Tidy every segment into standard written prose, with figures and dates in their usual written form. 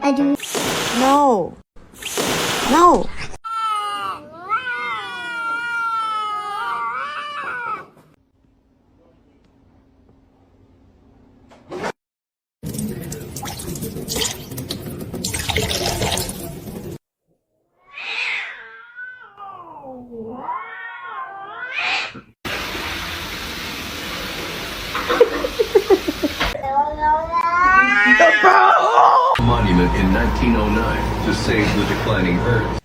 I do. No. No. Monument in 1909 to save the declining herds.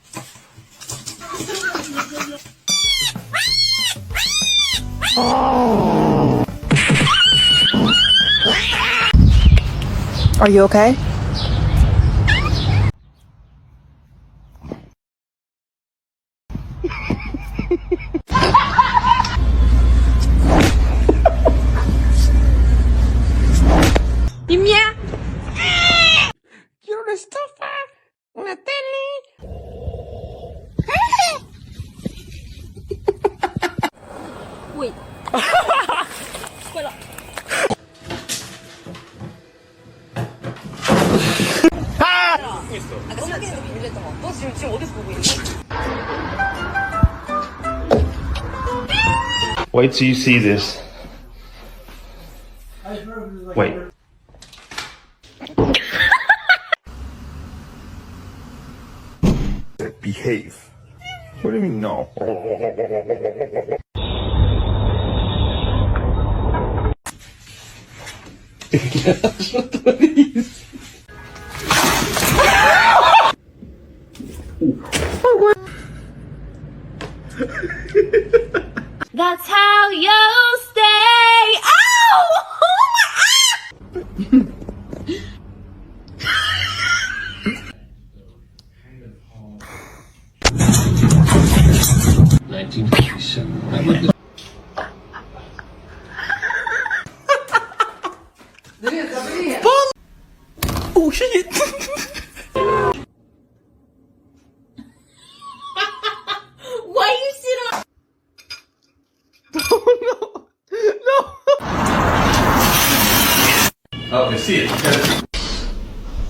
Are you okay? Quiero una estufa, una tele. Uy. Wait till you see this. Wait. Behave. What do you mean no? That's how you stay. Ow! Oh my 1957. Oh shit! Why you sit on? Oh no! No! Oh, I see it.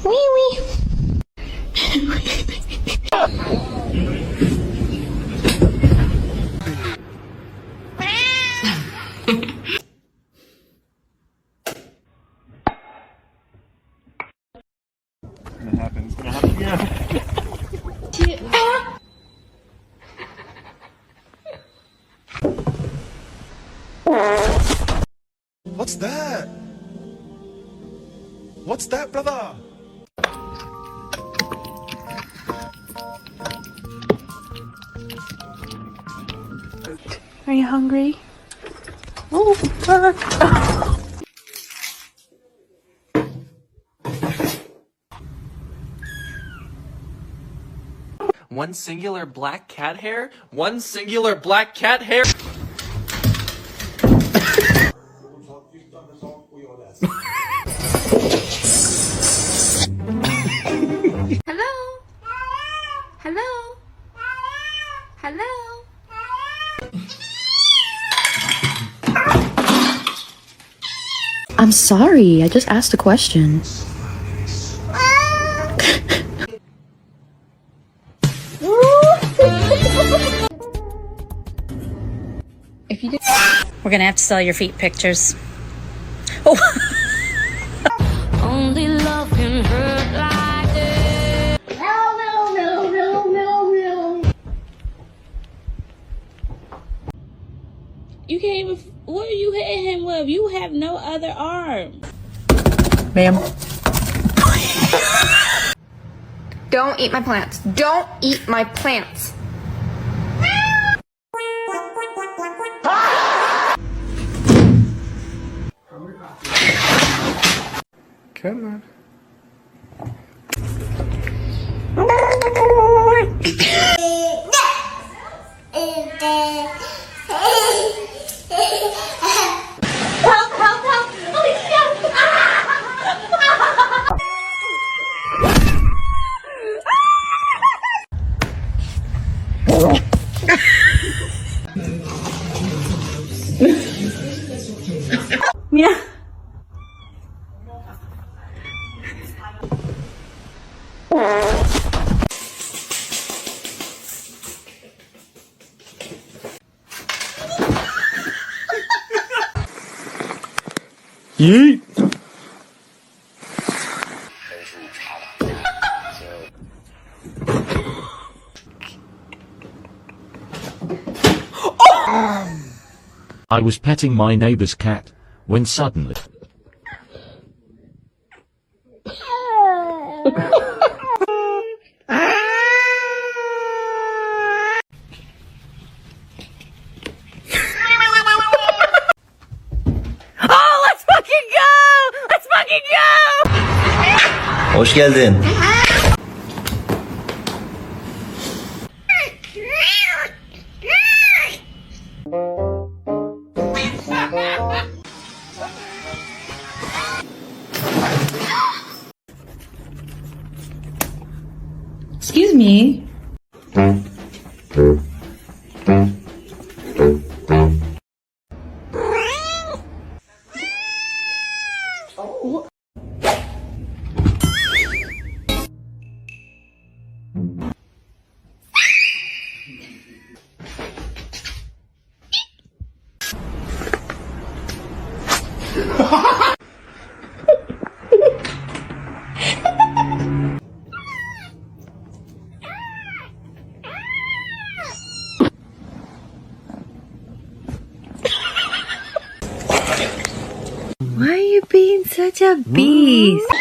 Wee wee. It's gonna happen again. What's that? What's that, brother? Are you hungry? Oh, fuck. One singular black cat hair? One singular black cat hair? Hello? Hello? Hello? I'm sorry. I just asked a question. If you did, we're gonna have to sell your feet pictures. Oh. Only love can hurt like this. No. You can't even. What are you hitting him with? You have no other arm. Ma'am. Don't eat my plants. Don't eat my plants. Come on. Yeet. I was petting my neighbor's cat when suddenly Hoş geldin. Excuse me. Why are you being such a beast?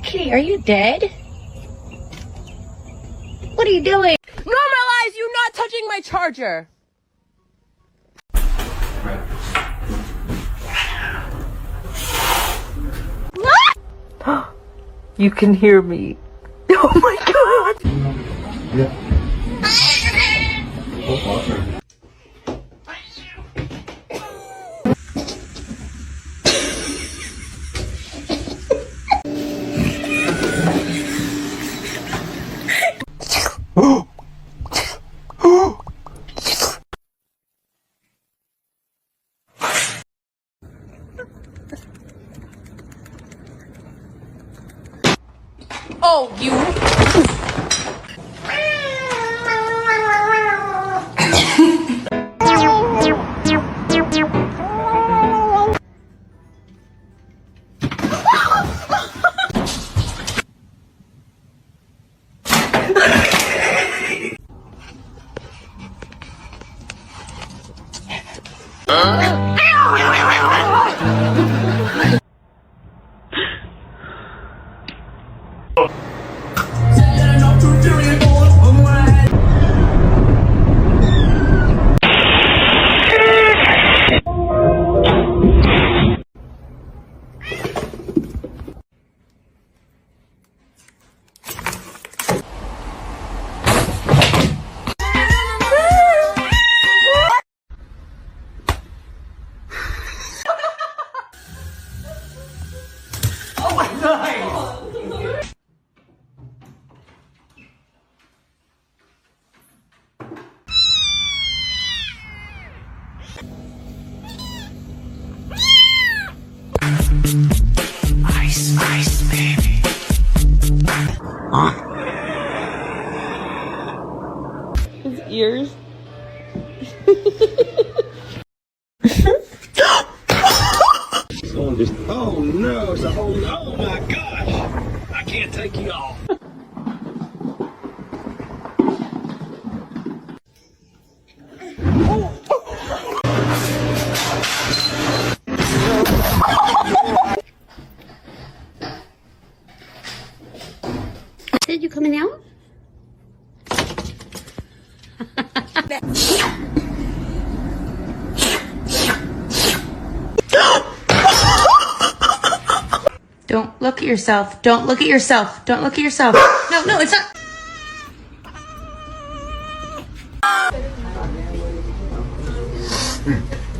Kitty, are you dead? What are you doing? Normalize you not touching my charger. You can hear me. Oh my god. Oh, you. Ice, ice, baby. His ears. Someone just, oh no, it's a whole, oh my gosh. I can't take you off. Did you coming out? Don't look at yourself. Don't look at yourself. Don't look at yourself. No, no, it's not.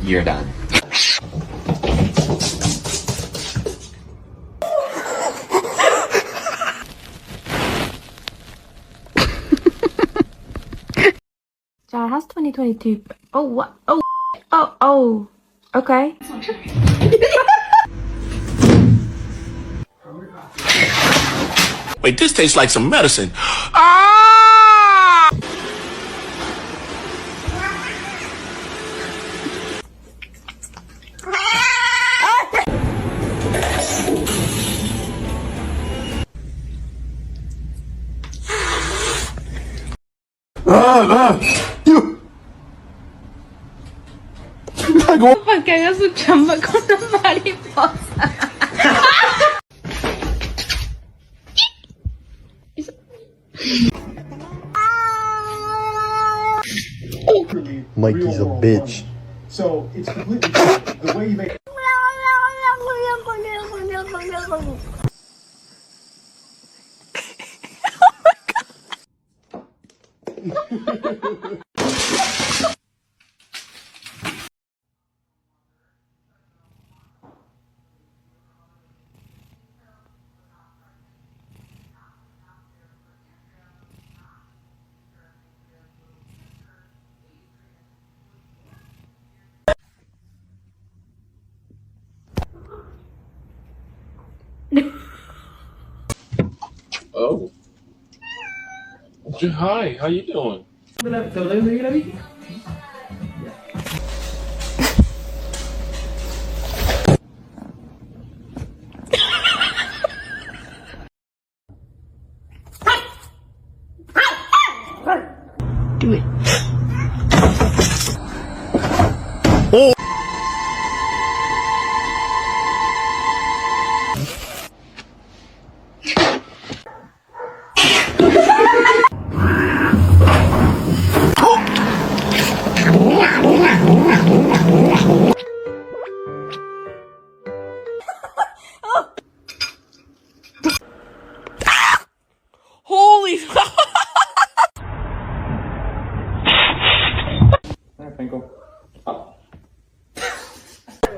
You're done. 2022. Oh, what? Oh, oh. Okay. Wait, this tastes like some medicine. Para que haga su chamba con la mariposa. Mikey's a bitch. So it's completely the way you make. Oh. Hi, how you doing? Do it. Holy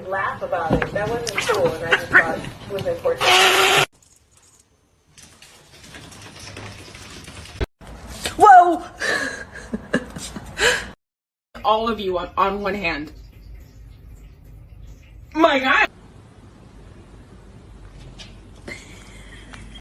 Laugh about it. That wasn't cool, and I just thought it was important. Whoa! All of you on one hand. My God.